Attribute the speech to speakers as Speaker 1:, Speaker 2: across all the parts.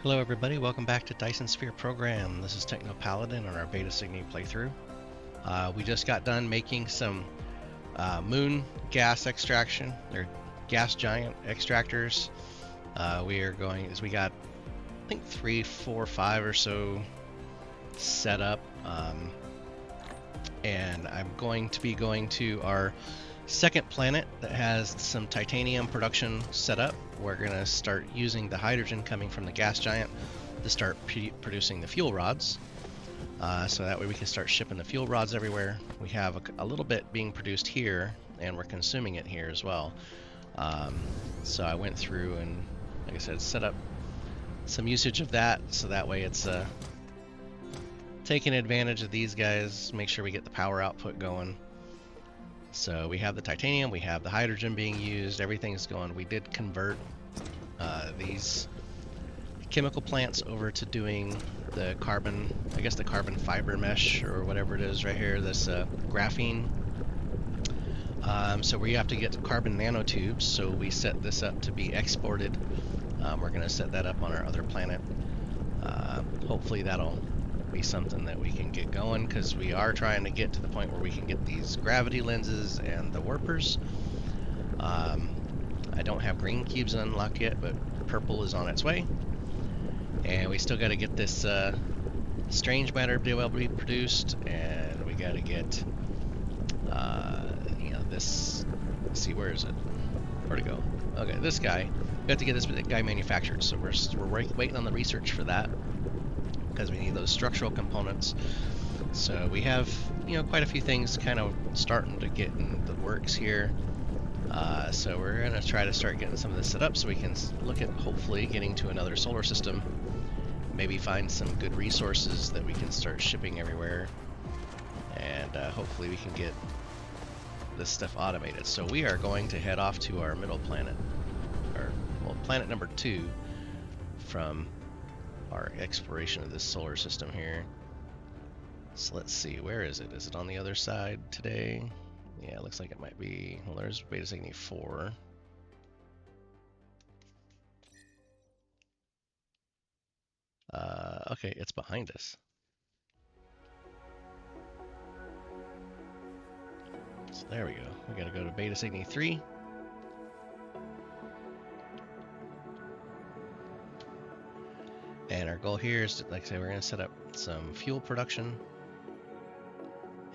Speaker 1: Hello everybody, welcome back to Dyson Sphere Program. This is Techno Paladin on our Beta Cygni playthrough. We just got done making some moon gas extraction. They're gas giant extractors. We got I think 3, 4, 5 or so set up. And I'm going to be going to our second planet that has some titanium production set up. We're going to start using the hydrogen coming from the gas giant to start producing the fuel rods. So that way we can start shipping the fuel rods everywhere. We have a little bit being produced here, and we're consuming it here as well. So I went through and, like I said, set up some usage of that, so that way it's taking advantage of these guys, make sure we get the power output going. So we have the titanium, we have the hydrogen being used, everything's going. We did convert these chemical plants over to doing the carbon, I guess the carbon fiber mesh or whatever it is right here, this graphene. So we have to get carbon nanotubes, so we set this up to be exported. We're going to set that up on our other planet. Hopefully that'll be something that we can get going, because we are trying to get to the point where we can get these gravity lenses and the warpers. I don't have green cubes unlocked yet, but purple is on its way. And we still got to get this strange matter to be able to be produced, and we got to get this. Let's see, where is it? Where'd it go? Okay, this guy. We have to get this guy manufactured, so we're waiting on the research for that, because we need those structural components. So we have, quite a few things kind of starting to get in the works here. So we're going to try to start getting some of this set up so we can look at hopefully getting to another solar system. Maybe find some good resources that we can start shipping everywhere. And hopefully we can get this stuff automated. So we are going to head off to our middle planet, or well, planet number 2 from our exploration of this solar system here. So let's see, where is it? Is it on the other side today? Yeah, it looks like it might be. Well, there's Beta Cygni 4. Okay, it's behind us. So there we go. We gotta go to Beta Cygni 3. And our goal here is, like I say, we're going to set up some fuel production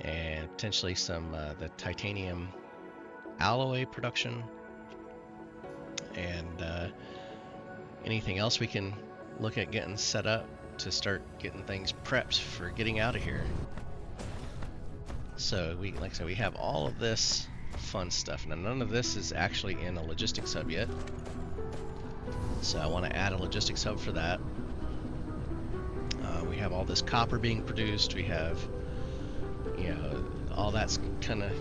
Speaker 1: and potentially some the titanium alloy production, and anything else we can look at getting set up to start getting things prepped for getting out of here. So like I said, we have all of this fun stuff. Now none of this is actually in a logistics hub yet, so I want to add a logistics hub for that. We have all this copper being produced. We have, all that's kind of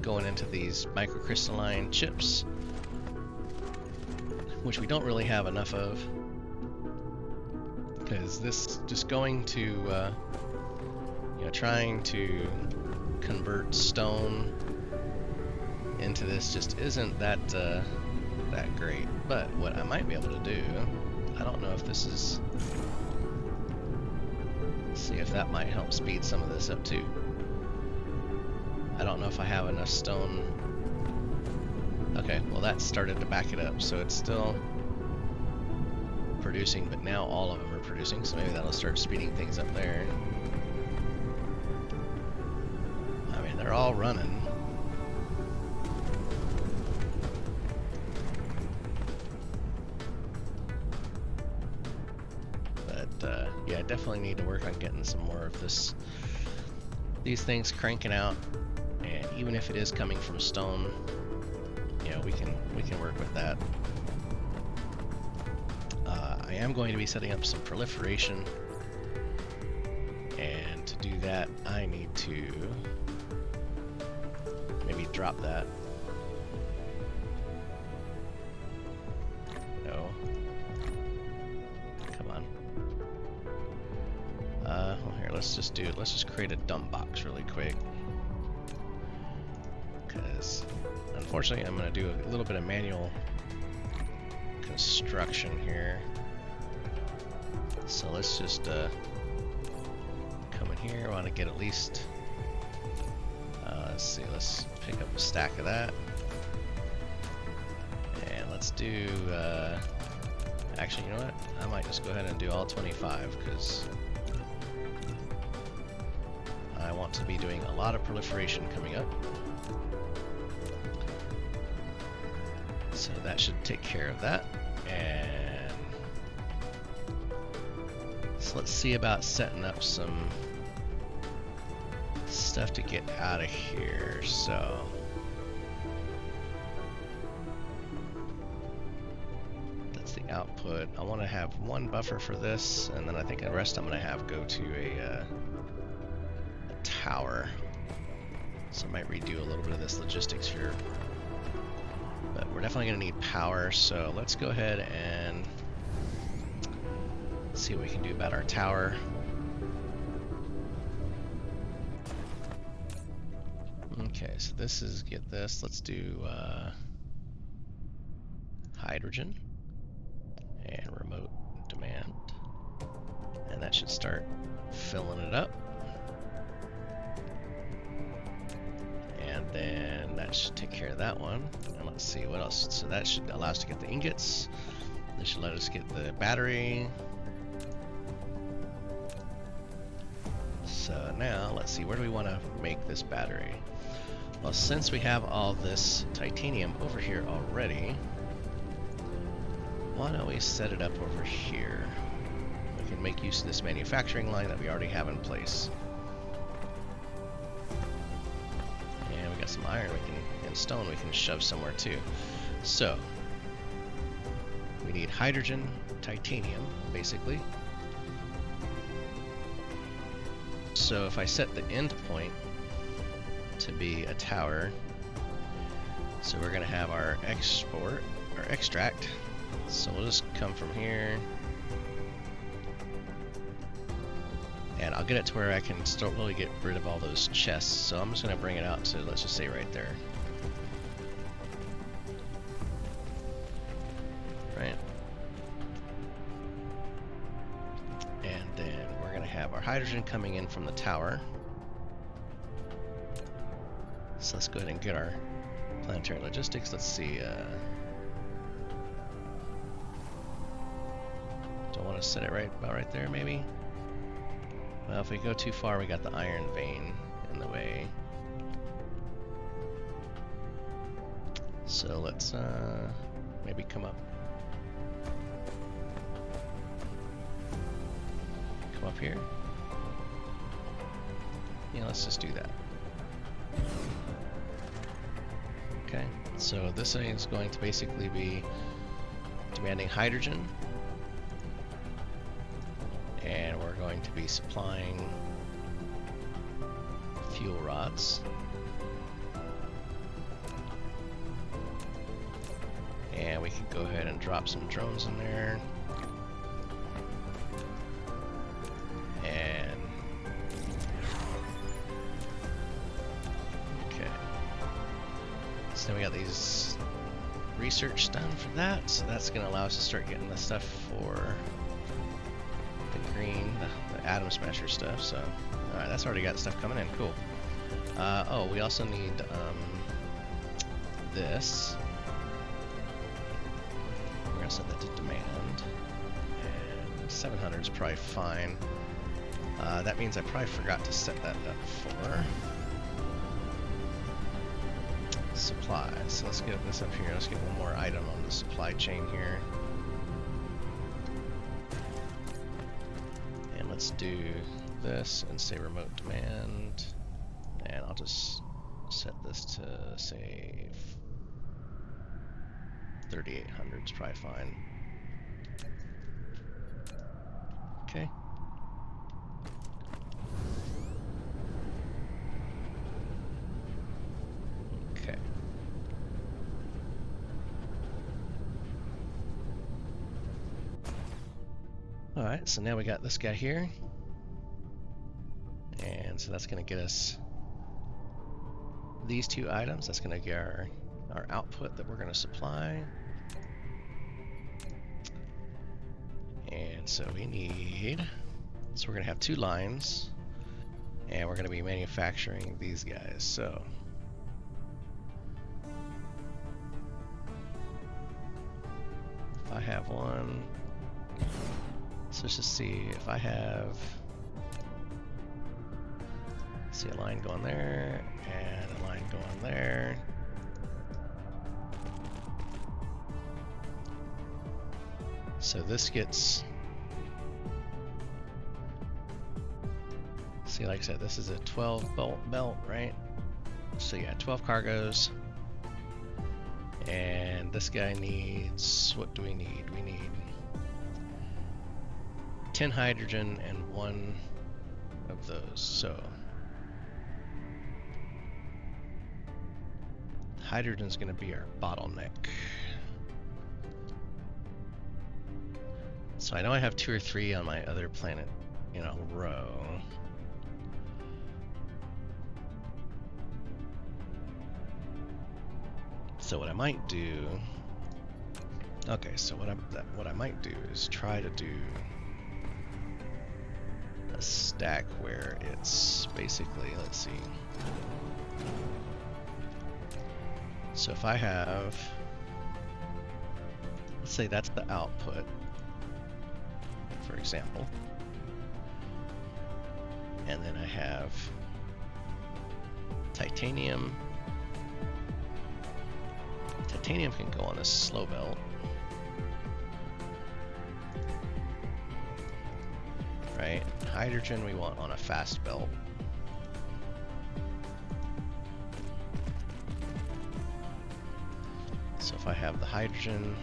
Speaker 1: going into these microcrystalline chips, which we don't really have enough of, because this just going to, trying to convert stone into this just isn't that great. But what I might be able to do, I don't know if this is. See if that might help speed some of this up too. I don't know if I have enough stone. Okay, well that started to back it up, so it's still producing, but now all of them are producing, so maybe that'll start speeding things up there. I mean, they're all running. Yeah, I definitely need to work on getting some more of these things cranking out, and even if it is coming from stone, we can work with that. I am going to be setting up some proliferation, and to do that I need to maybe drop that. No. Come on. Well, here, let's just do it. Let's just create a dump box really quick, because unfortunately I'm going to do a little bit of manual construction here. So let's just come in here. I want to get at least, let's see, let's pick up a stack of that. And let's do, actually, you know what? I might just go ahead and do all 25 because I want to be doing a lot of proliferation coming up. So that should take care of that. And so let's see about setting up some stuff to get out of here. So that's the output. I want to have one buffer for this, and then I think the rest I'm going to have go to a tower. So I might redo a little bit of this logistics here. But we're definitely going to need power, so let's go ahead and see what we can do about our tower. Okay, so this is, get this, let's do hydrogen and remote demand. And that should start filling it up. And then that should take care of that one. And let's see what else. So that should allow us to get the ingots. This should let us get the battery. So now let's see, where do we want to make this battery? Well, since we have all this titanium over here already, why don't we set it up over here? We can make use of this manufacturing line that we already have in place. And we got some iron and stone we can shove somewhere too. So we need hydrogen, titanium, basically. So if I set the end point to be a tower, so we're gonna have our export, or extract. So we'll just come from here, and I'll get it to where I can start really get rid of all those chests. So I'm just gonna bring it out to, let's just say right there. Right. And then we're gonna have our hydrogen coming in from the tower. So let's go ahead and get our planetary logistics. Let's see. Do I want to set it right about right there, maybe? Well, if we go too far, we got the iron vein in the way. So let's maybe come up here. Yeah, let's just do that. Okay, so this thing is going to basically be demanding hydrogen, and we're going to be supplying fuel rods. And we can go ahead and drop some drones in there. And okay. So now we got these research done for that. So that's going to allow us to start getting the stuff for the green, the atom smasher stuff. So, alright, that's already got stuff coming in. Cool. Oh, we also need this. We're gonna set that to demand, and 700 is probably fine. That means I probably forgot to set that up for supply. So let's get this up here. Let's get one more item on the supply chain here. And let's do this and say remote demand. And I'll just set this to say 3,800 is probably fine. Okay. Okay. Alright, so now we got this guy here. And so that's going to get us these two items. That's going to get our output that we're going to supply. And Alright, so we need... So we're going to have 2 lines, and we're going to be manufacturing these guys, so... If I have one... So let's just see, if I have... See a line going there, and a line going there. So this gets... See, like I said, this is a 12 belt, right? So yeah, 12 cargoes. And this guy needs... What do we need? We need 10 hydrogen and 1 of those, so... Hydrogen's going to be our bottleneck. So I know I have 2 or 3 on my other planet in a row. So what I might do... Okay, so what I might do is try to do a stack where it's basically, let's see. So if I have, let's say that's the output, for example, and then I have titanium. Titanium can go on a slow belt, right? Hydrogen we want on a fast belt. So if I have the hydrogen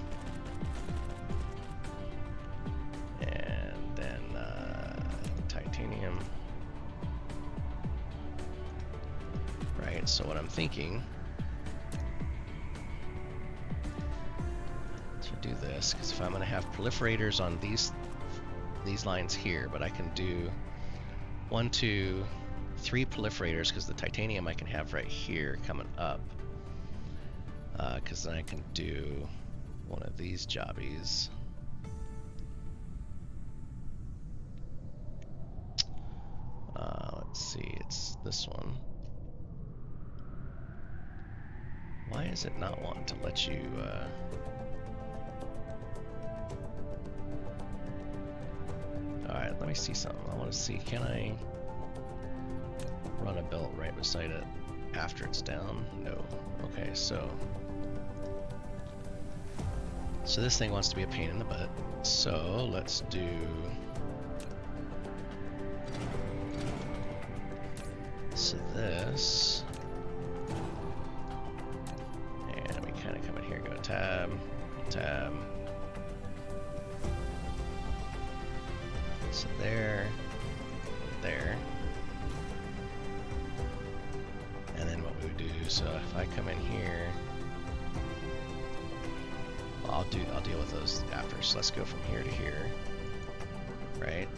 Speaker 1: and then titanium, right? So what I'm thinking to do this, because if I'm going to have proliferators on these lines here, but I can do 1, 2, 3 proliferators because the titanium I can have right here coming up. Because then I can do one of these jobbies. Let's see, it's this one. Why is it not wanting to let you... Alright, let me see something. I want to see, can I run a belt right beside it after it's down? No. Okay, so this thing wants to be a pain in the butt. So let's do... So this... And we kind of come in here, go tab, tab. So there, there. And then what we would do, so if I come in here, well, I'll deal with those after. So let's go from here to here, right?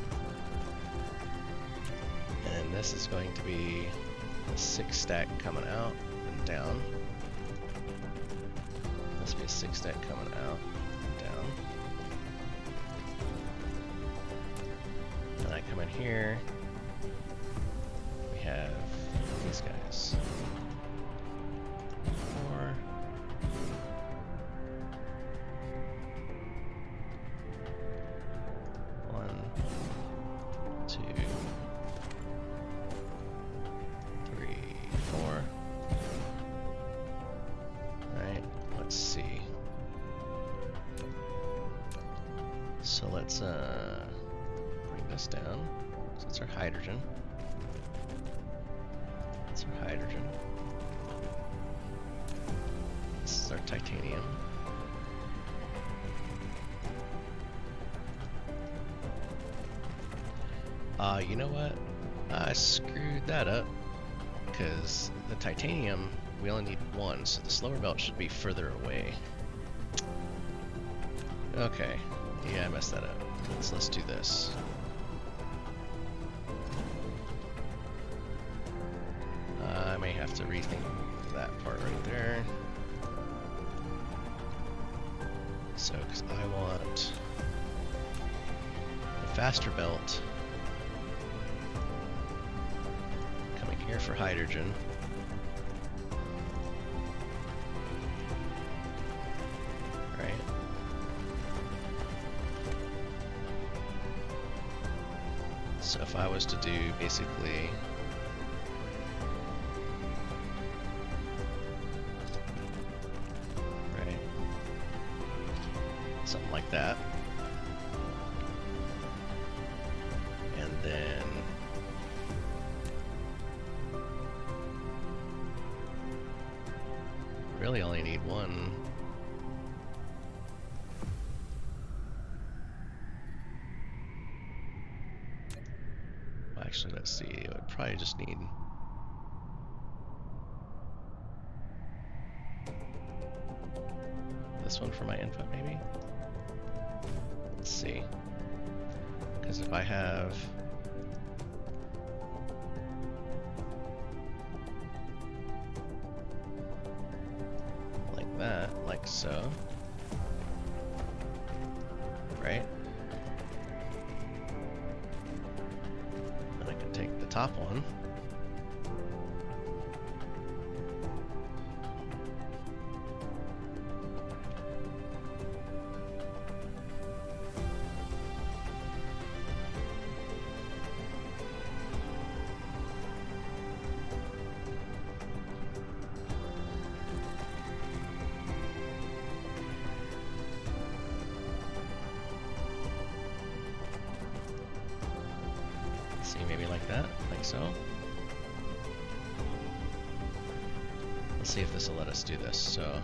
Speaker 1: And then this is going to be a 6 stack coming out and down. This will be a 6 stack coming out and down. And I come in here, we have these guys. 4. So let's bring this down. So it's our hydrogen. That's our hydrogen. This is our titanium. You know what? I screwed that up because the titanium, we only need 1, so the slower belt should be further away. Okay. Yeah, I messed that up. So let's do this. I may have to rethink that part right there. So, because I want faster belt coming here for hydrogen. Right. So if I was to do basically something like that. And then really only need one. Well, actually, let's see. I would probably just need this one for my input, maybe? Let's see. Because if I have like that, like so, right? And I can take the top one. Maybe like that, like so. Let's see if this will let us do this. So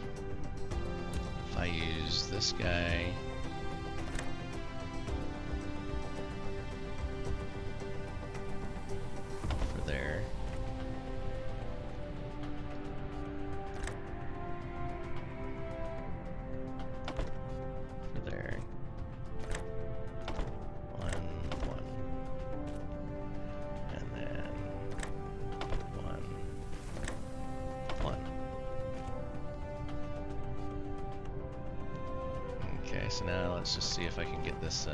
Speaker 1: if I use this guy, for there, for there, so now let's just see if I can get this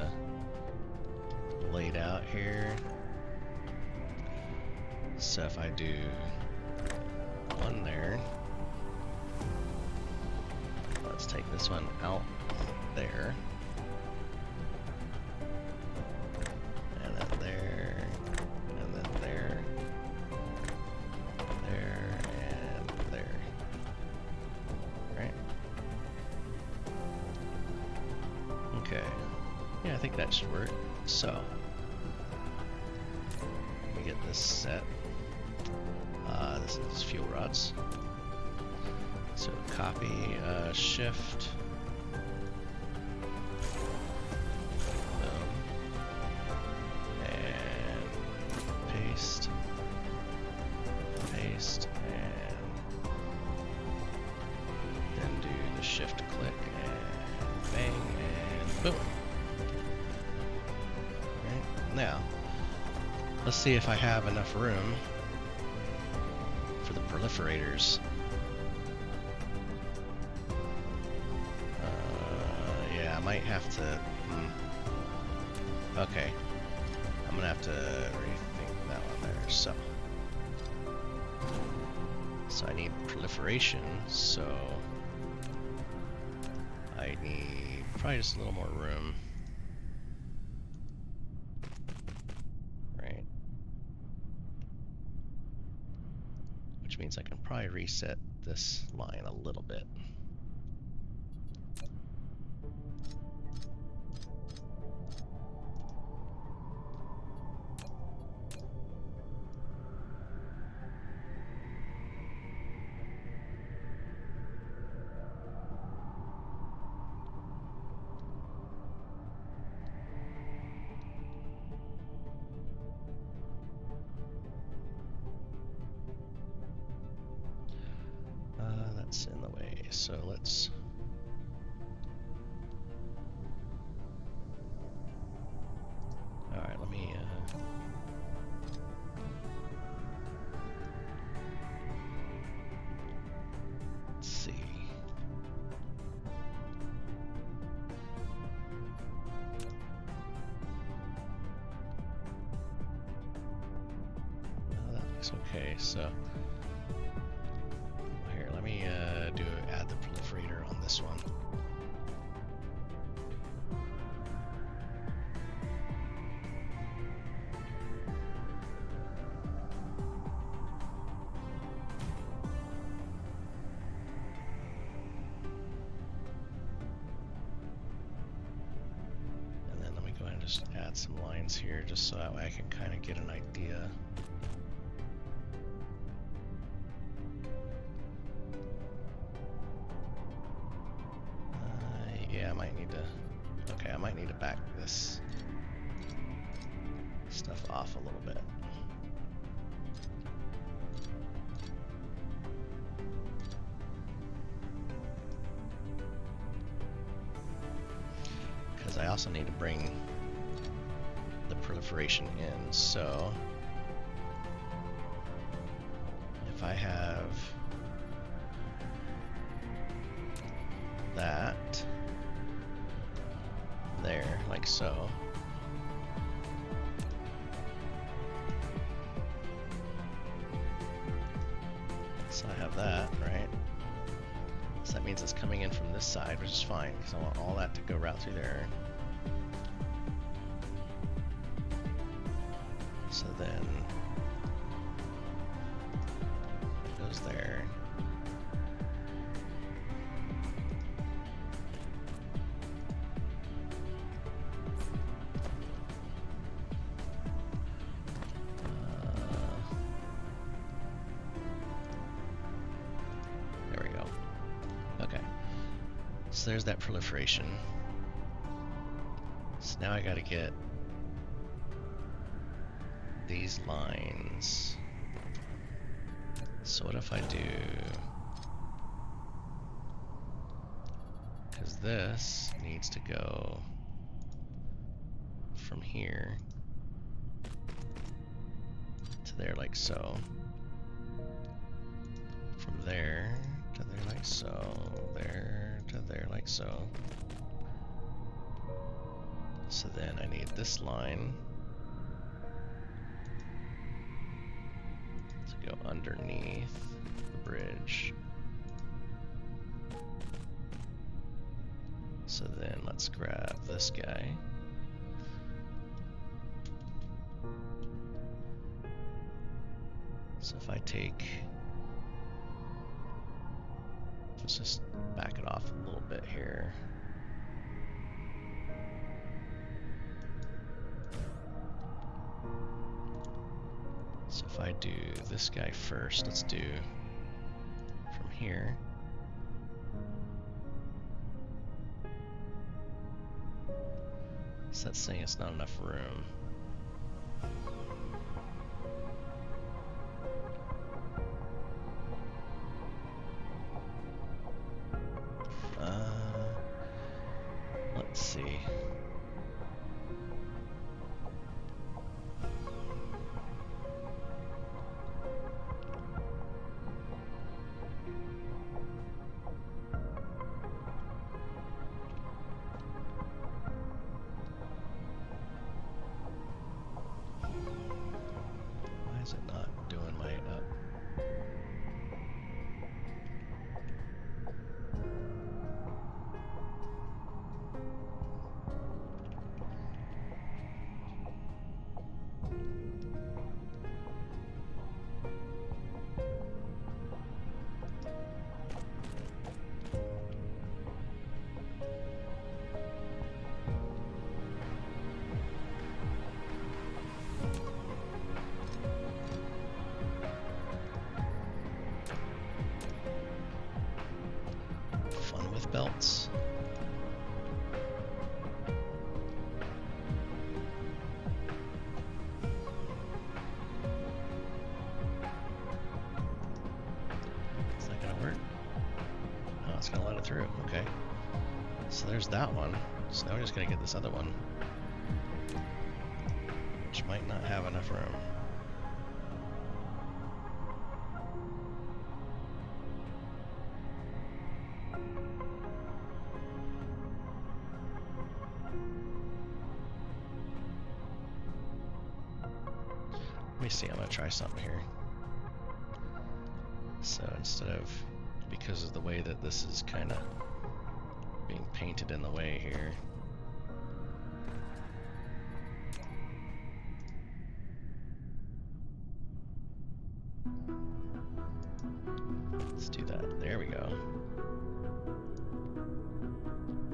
Speaker 1: laid out here. So if I do one there, let's take this one out there, and then there, and then there, there, and there, right? Okay, yeah, I think that should work. So, let me get this set. This is fuel rods. So copy, shift, boom, and paste, paste, and then do the shift click, and bang, and boom. Right, now, let's see if I have enough room for the proliferators. Yeah, I might have to. Okay, I'm gonna have to rethink that one there. So I need proliferation. So I need probably just a little more room. Right. Which means I can probably reset this line a little bit. That's in the way, so let's alright, let me let's see. looks okay. So here, let me add the proliferator on this one. Just add some lines here just so that way I can kind of get an idea. Yeah, I might need to, okay, I might need to back this stuff off a little bit. Because I also need to bring the proliferation in, so if I have that there, like so, so I have that, right? So that means it's coming in from this side, which is fine, because I want all that to go right through there. So then it goes there. There we go. Okay. So there's that proliferation. So now I gotta get these lines. So what if I do, because this needs to go from here to there like so, from there to there like so, there to there like so. So then I need this line to go underneath the bridge. So then let's grab this guy. So if I take, let's just back it off a little bit here. So if I do this guy first, let's do from here. So that's saying it's not enough room. Let's see. Why is it not doing my up? Fun with belts. Is that gonna work? Oh, it's gonna let it through. Okay. So there's that one. So now we're just gonna get this other one, which might not have enough room. Let me see, I'm gonna try something here. So instead of, because of the way that this is kind of being painted in the way here, let's do that. There we go.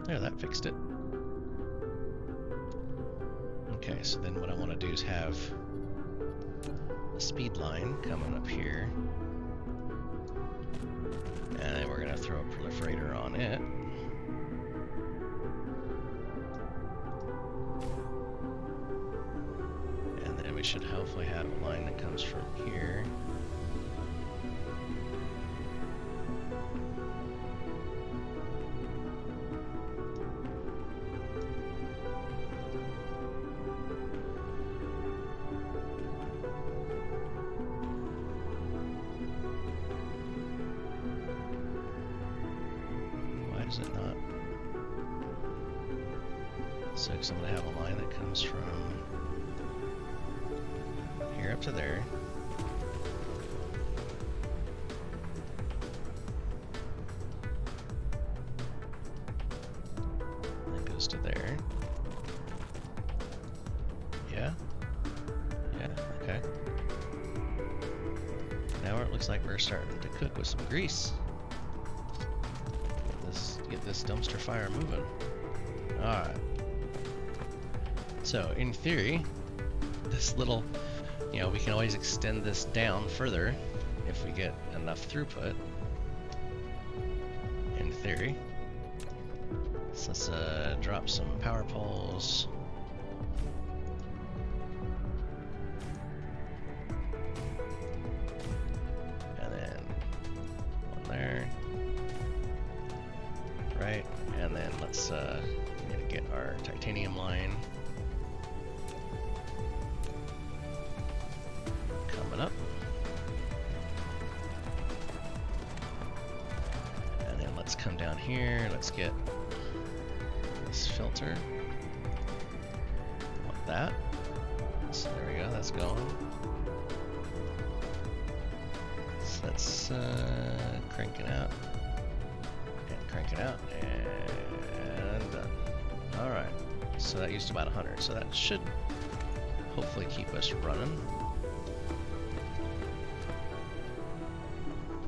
Speaker 1: There, that fixed it. Okay, so then what I want to do is have a speed line coming up here. And then we're going to throw a proliferator on it. And then we should hopefully have a line that comes from here. Is it not? So I'm going to have a line that comes from here up to there. And then goes to there. Yeah? Yeah, okay. Now it looks like we're starting to cook with some grease. Get this dumpster fire moving. Alright. So, in theory, this little, we can always extend this down further if we get enough throughput. In theory. So let's drop some power poles. And then one there. Right, and then let's get our titanium line coming up. And then let's come down here, let's get this filter. Want that. So there we go, that's going. So let's crank it out. Crank it out, and done. Alright, so that used about 100, so that should hopefully keep us running.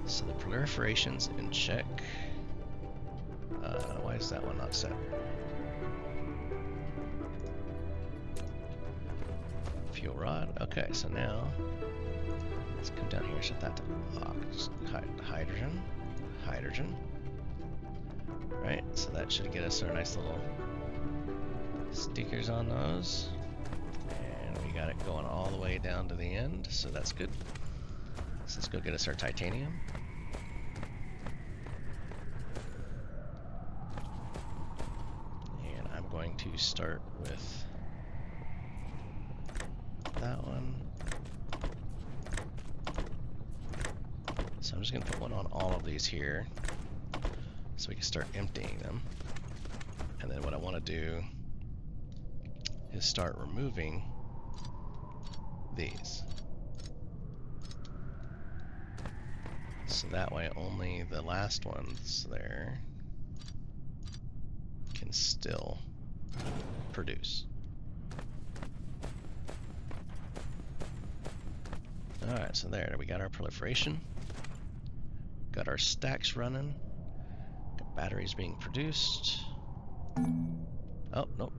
Speaker 1: So the proliferation's in check. Why is that one not set? Fuel rod, okay, so now let's come down here, set that to hydrogen. Right, so that should get us our nice little stickers on those. And we got it going all the way down to the end, so that's good. So let's go get us our titanium. And I'm going to start with that one. So I'm just going to put one on all of these here, so we can start emptying them. And then what I want to do is start removing these. So that way only the last ones there can still produce. Alright, so there we got our proliferation. Got our stacks running. Got batteries being produced. Oh, nope.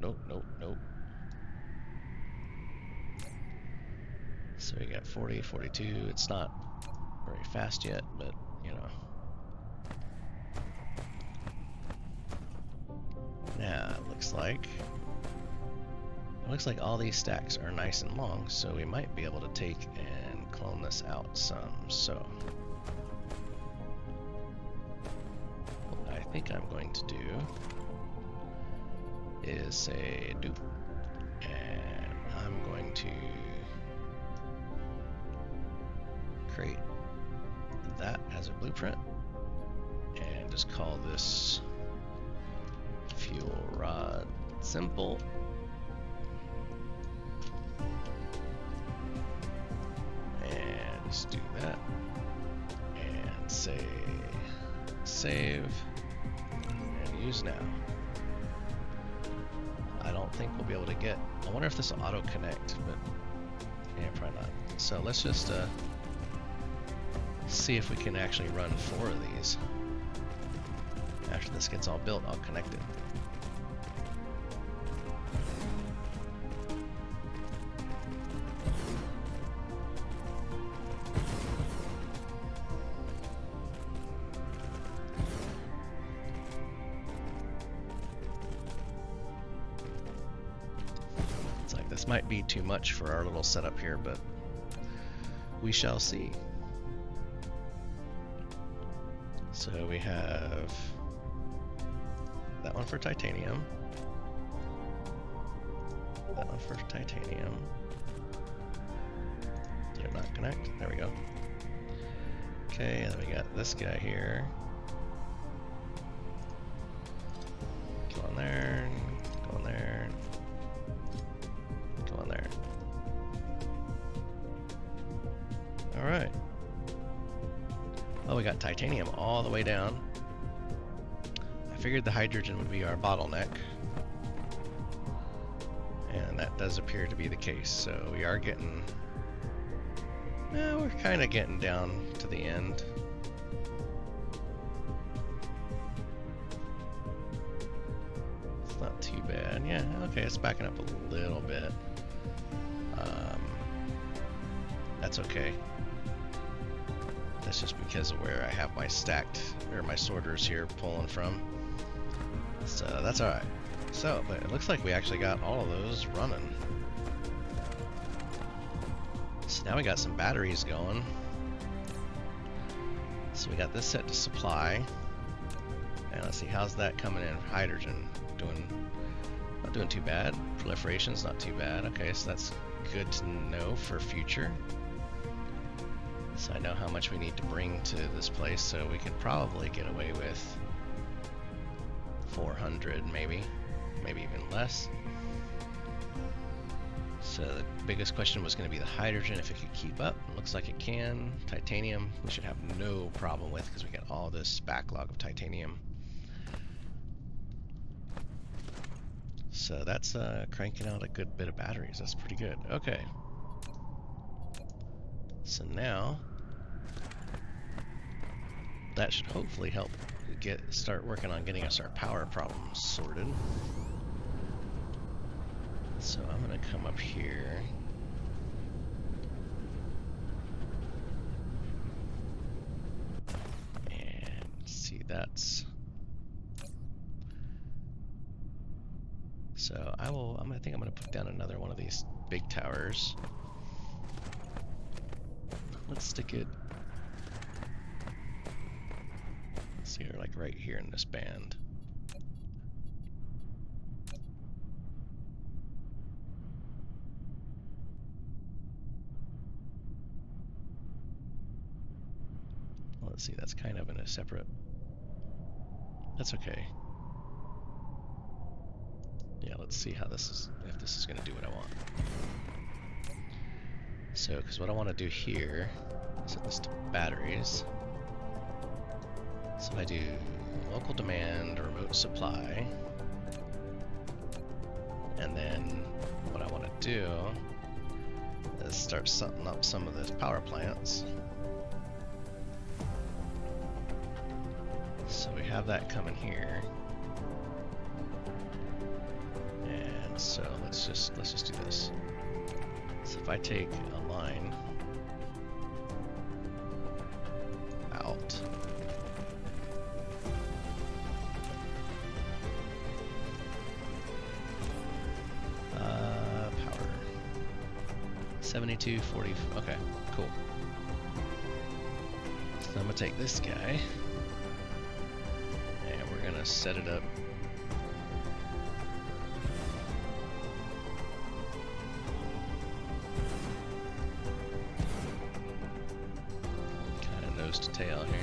Speaker 1: So we got 40, 42. It's not very fast yet, but Now it looks like all these stacks are nice and long, so we might be able to take and clone this out some. So what I think I'm going to do is say dupe, and I'm going to create that as a blueprint and just call this fuel rod simple. And just do that. And say save and use now. I don't think we'll be able to get. I wonder if this will auto connect, but yeah, probably not. So let's just see if we can actually run 4 of these. After this gets all built, I'll connect it. It's like this might be too much for our little setup here, but we shall see. So we have that one for titanium. That one for titanium. Did it not connect? There we go. Okay, and then we got this guy here. Go on there, go on there, go on there. Alright. Oh, we got titanium all the way down. I figured the hydrogen would be our bottleneck. And that does appear to be the case. So we are getting... we're kind of getting down to the end. It's not too bad. Yeah, okay, it's backing up a little bit. That's okay. That's just because of where I have my stacked, or my sorters here pulling from. So that's alright. So, but it looks like we actually got all of those running. So now we got some batteries going. So we got this set to supply. And let's see, how's that coming in? Hydrogen, not doing too bad. Proliferation's not too bad. Okay, so that's good to know for future. So I know how much we need to bring to this place, so we can probably get away with 400 maybe even less. So the biggest question was going to be the hydrogen, if it could keep up. It looks like it can. Titanium we should have no problem with because we got all this backlog of titanium. So that's cranking out a good bit of batteries. That's pretty good. Okay. So now that should hopefully help start working on getting us our power problems sorted. So I'm gonna come up here. And see, that's... So I think I'm gonna put down another one of these big towers. Let's stick it, let's see, like right here in this band. Let's see, that's kind of in a separate, that's okay. Yeah, let's see how this is, if this is going to do what I want. So, because what I want to do here, set this to batteries. So I do local demand, remote supply. And then what I want to do is start setting up some of those power plants. So we have that coming here. And so let's just do this. So if I take a line out, power 7240. Okay, cool. So I'm gonna take this guy and we're gonna set it up. To tail here.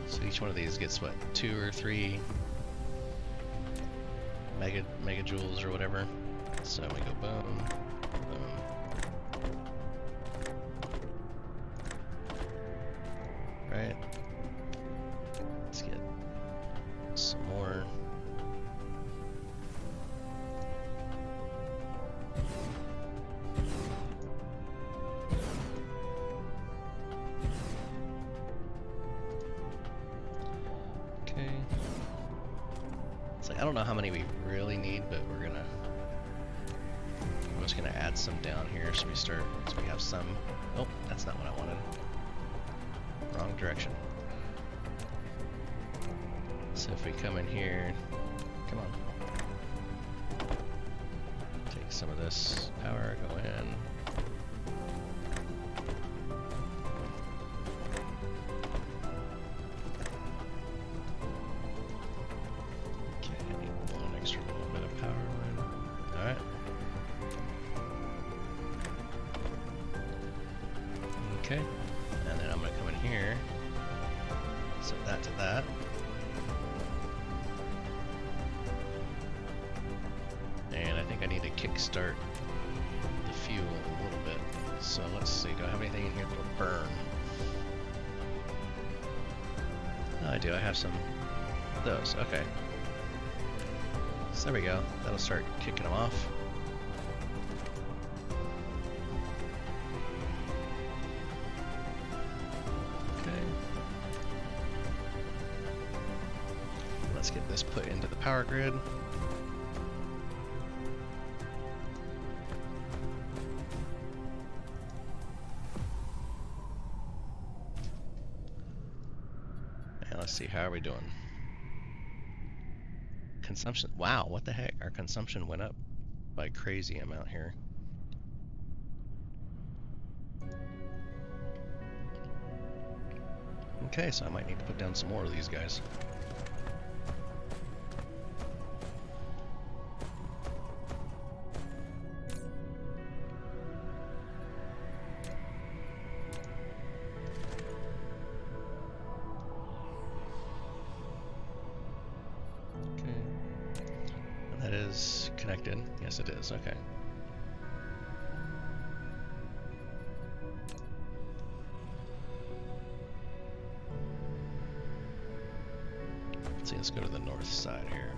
Speaker 1: So each one of these gets what, 2 or 3 megajoules or whatever. So we go boom, boom. I don't know how many we really need, but I'm just gonna add some down here so we have some. Oh, that's not what I wanted. Wrong direction. So if we come in here, come on. Take some of this power, go in. Okay, and then I'm going to come in here, set that to that. And I think I need to kickstart the fuel a little bit. So let's see, do I have anything in here to burn? Oh, I do, I have some of those, okay. So there we go, that'll start kicking them off. Let's get this put into the power grid. And let's see, how are we doing? Consumption, wow, what the heck? Our consumption went up by a crazy amount here. Okay, so I might need to put down some more of these guys. Connected? Yes, it is. Okay. Let's see, let's go to the north side here.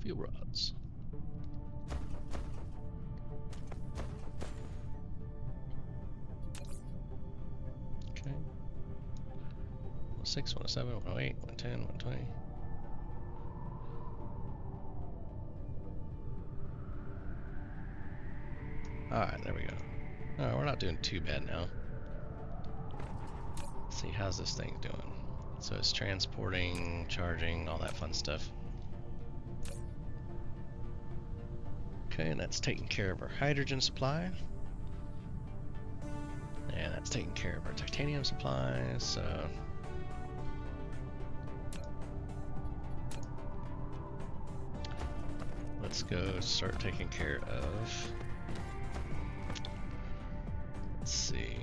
Speaker 1: Fuel rods. Okay. 106, 107, 108, 110, 120. Alright, there we go. Alright, we're not doing too bad now. Let's see, how's this thing doing? So it's transporting, charging, all that fun stuff. Okay, and that's taking care of our hydrogen supply. And that's taking care of our titanium supply, so... let's go start taking care of. Let's see.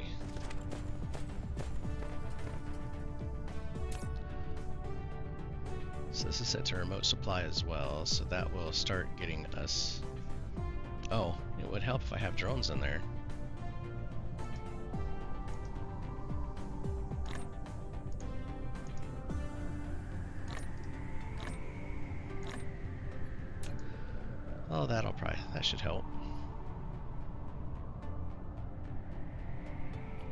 Speaker 1: So this is set to remote supply as well, so that will start getting us. Oh, it would help if I have drones in there. Oh, that should help.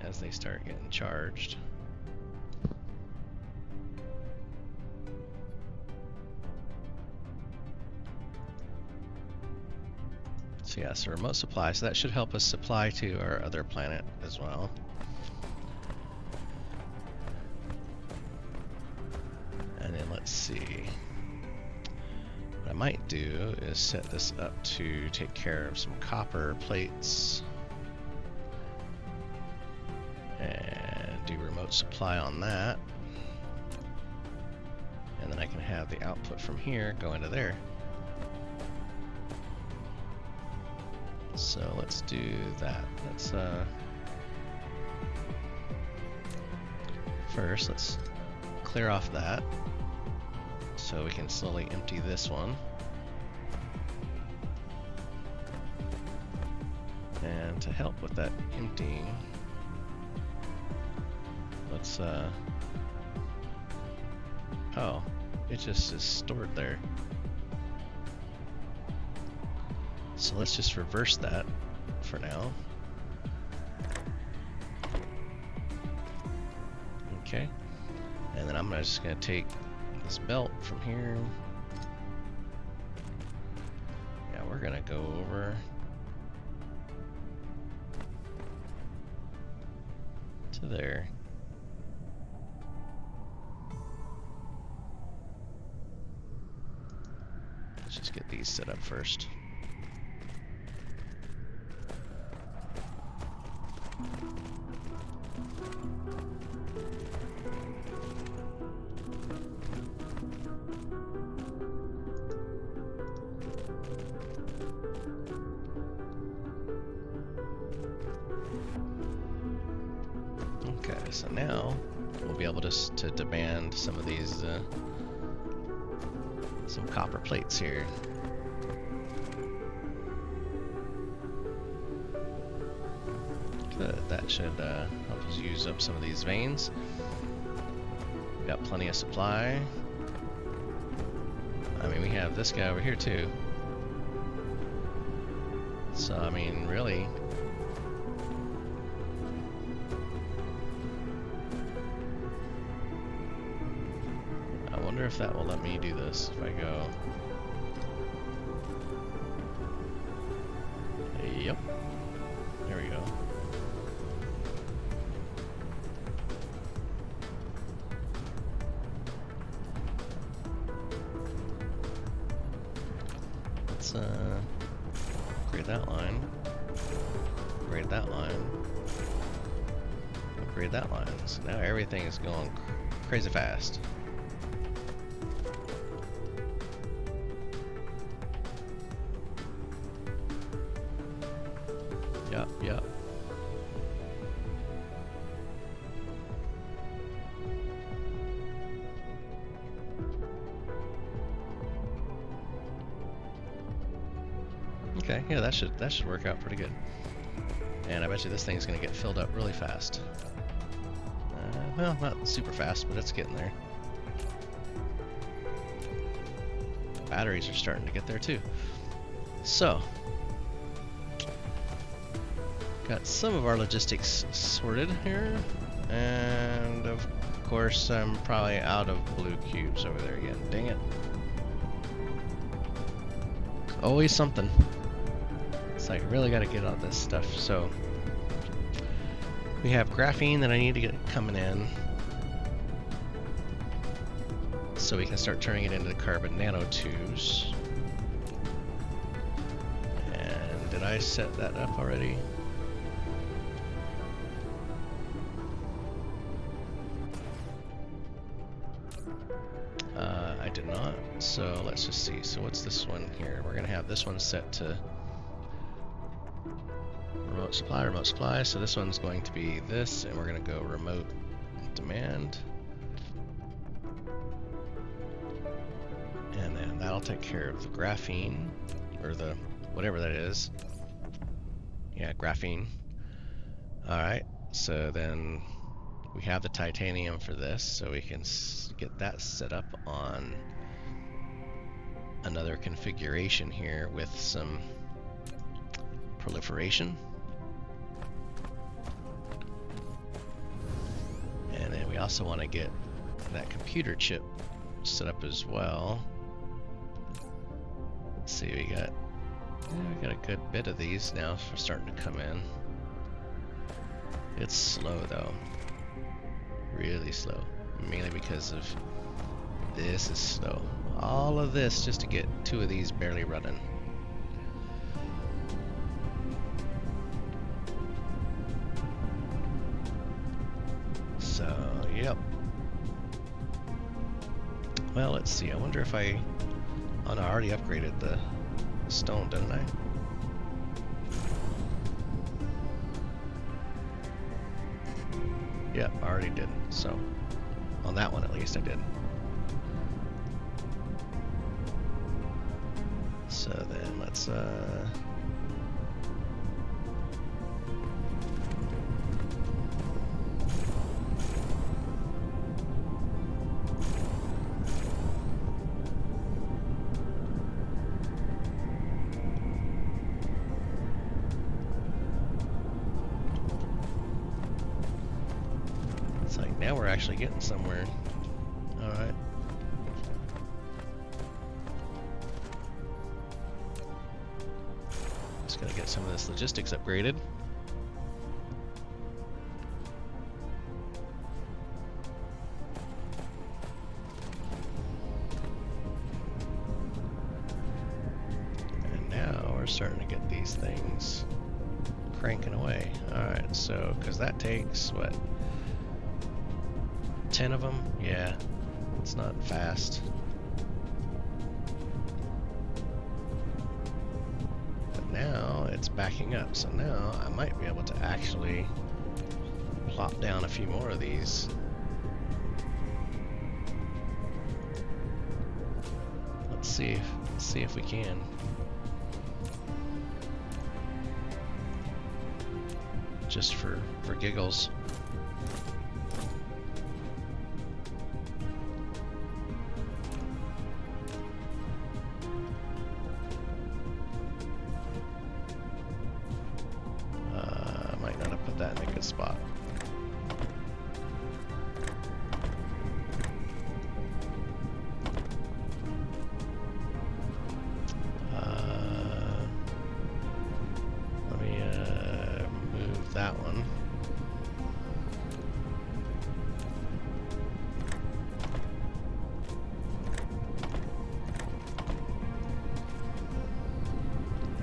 Speaker 1: As they start getting charged. So yeah, so remote supply, so that should help us supply to our other planet as well. And then let's see. What I might do is set this up to take care of some copper plates and do remote supply on that. And then I can have the output from here go into there. So let's do that. Let's first let's clear off that so we can slowly empty this one. And to help with that emptying, let's oh, it just is stored there. So let's just reverse that for now. Okay. And then I'm just going to take this belt from here. Yeah, we're going to go over to there. Let's just get these set up first. Okay, so now we'll be able to demand some of these, some copper plates here. Good, that should help us use up some of these veins. We've got plenty of supply. I mean, we have this guy over here too. So, I mean, really, I wonder if that will let me do this if I go. Yep. There we go. Let's upgrade that line. Upgrade that line. Upgrade that line. So now everything is going crazy fast. Yep. Okay, yeah, that should work out pretty good. And I bet you this thing's gonna get filled up really fast. Well, not super fast, but it's getting there. Batteries are starting to get there too. So, got some of our logistics sorted here, and of course I'm probably out of blue cubes over there again. Dang it. Always something. It's like, really got to get all this stuff. So we have graphene that I need to get coming in so we can start turning it into carbon nanotubes. And did I set that up already? I did not. So let's let's just see. So what's this one here? We're gonna have this one set to remote supply. So this one's going to be this, and we're gonna go remote demand. And then that'll take care of the graphene, or the whatever that is. Yeah, graphene. Alright, so then we have the titanium for this, so we can get that set up on another configuration here with some proliferation. And then we also want to get that computer chip set up as well. Let's see, we got a good bit of these now for starting to come in. It's slow though, really slow, mainly because of this is slow. All of this just to get 2 of these barely running. So, yep. Well, let's see. I wonder if I... Oh no, I already upgraded the stone, didn't I? Yep, I already did. So, on that one at least I did. So then let's it's like now we're actually getting somewhere. All right. Just gotta get some of this logistics upgraded. And now we're starting to get these things cranking away. Alright, so, because that takes, what, 10 of them? Yeah, it's not fast. Now it's backing up, so now I might be able to actually plop down a few more of these. Let's see if we can. Just for giggles. That in a good spot. Let me move that one.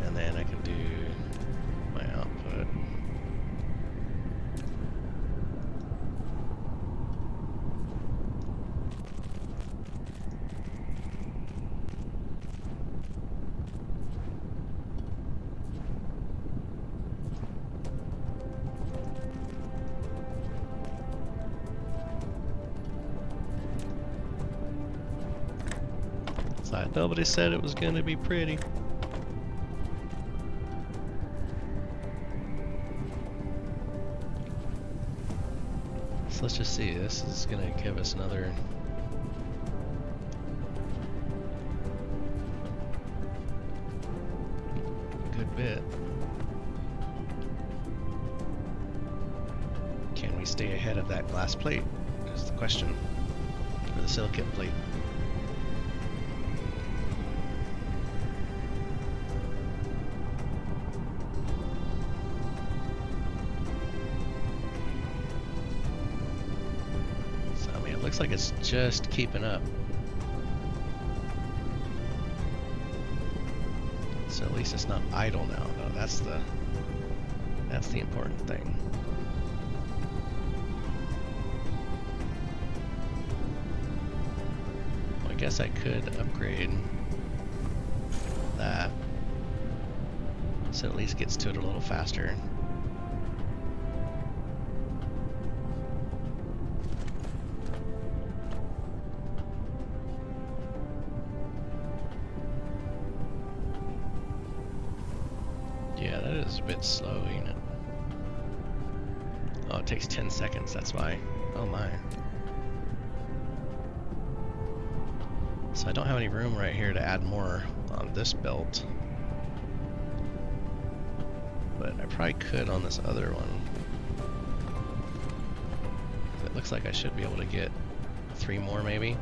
Speaker 1: And then I can do my output. Nobody said it was going to be pretty. So let's just see. This is going to give us another good bit. Can we stay ahead of that glass plate? Is the question. Or the silicate plate. Looks like it's just keeping up. So at least it's not idle now, though. That's the important thing. Well, I guess I could upgrade So at least gets to it a little faster. Yeah, that is a bit slow, ain't it? Oh, it takes 10 seconds, that's why. Oh my. So I don't have any room right here to add more on this belt. But I probably could on this other one. It looks like I should be able to get 3 more maybe.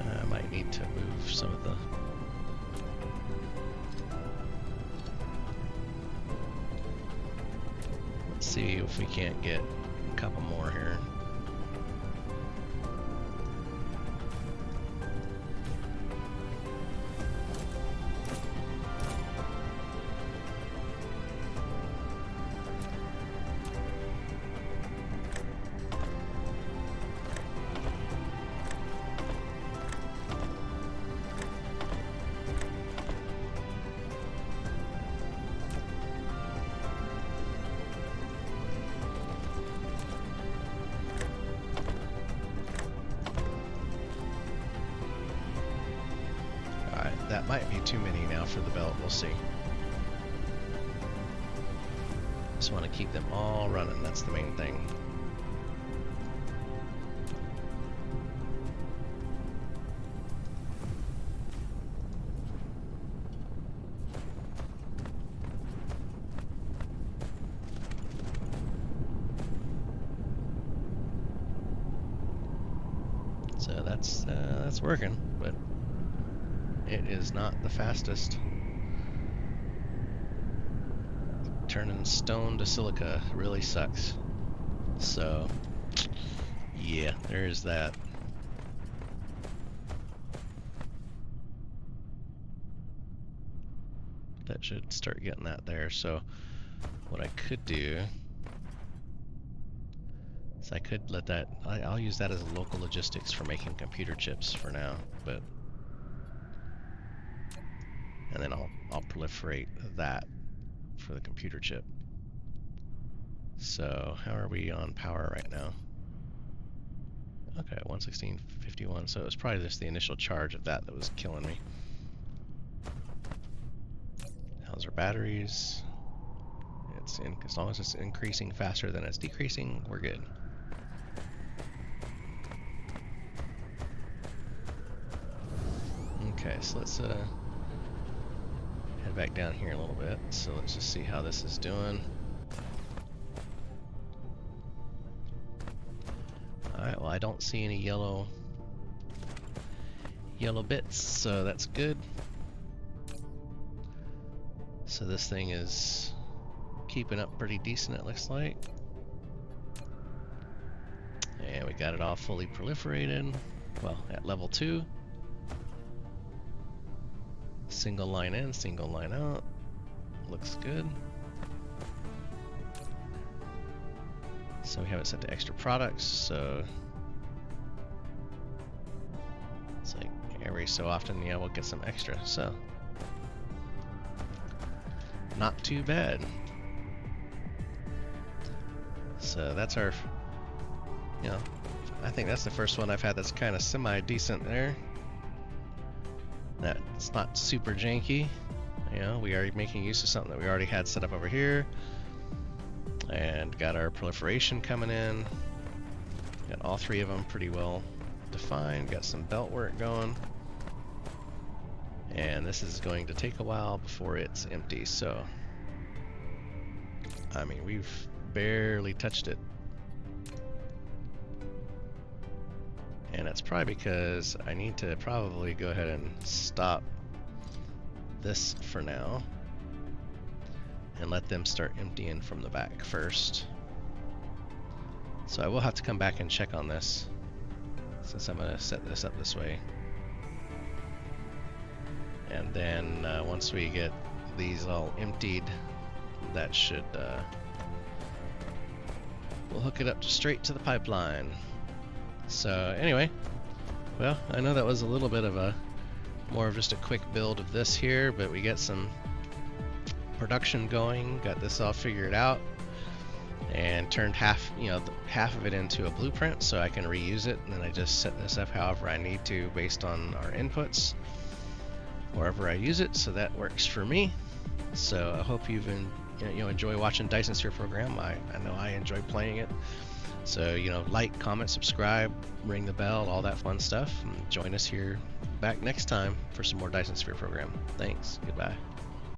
Speaker 1: I might need to move some of the... Let's see if we can't get a couple more here. That might be too many now for the belt, we'll see. Just want to keep them all running, that's the main thing. So that's working, but it is not the fastest. Turning stone to silica really sucks. So, yeah, there's that. That should start getting that there. So, what I could do is I could let that, I'll use that as local logistics for making computer chips for now, but and then I'll proliferate that for the computer chip. So how are we on power right now? Okay, 116.51. So it was probably just the initial charge of that was killing me. How's our batteries? It's in, as long as it's increasing faster than it's decreasing, we're good. Okay, so let's head back down here a little bit. So let's just see how this is doing. Alright, well I don't see any yellow bits, so that's good. So this thing is keeping up pretty decent, it looks like. And we got it all fully proliferated. Well, at level 2. Single line in, single line out. Looks good. So we have it set to extra products, so it's like every so often, yeah, we'll get some extra, so not too bad. So that's our, you know, I think that's the first one I've had that's kind of semi-decent there. That's not super janky. You know, we are making use of something that we already had set up over here. And got our proliferation coming in. Got all 3 of them pretty well defined. Got some belt work going. And this is going to take a while before it's empty, so I mean, we've barely touched it. And it's probably because I need to probably go ahead and stop this for now and let them start emptying from the back first. So I will have to come back and check on this since I'm going to set this up this way. And then once we get these all emptied, that should we'll hook hook it up straight to the pipeline. So anyway, well, I know that was a little bit of a more of just a quick build of this here, but we get some production going, got this all figured out, and turned half of it into a blueprint so I can reuse it, and then I just set this up however I need to based on our inputs wherever I use it, so that works for me. So I hope you've enjoy watching Dyson Sphere Program. I know I enjoy playing it. So like, comment, subscribe, ring the bell, all that fun stuff, and join us here back next time for some more Dyson Sphere Program. Thanks. Goodbye.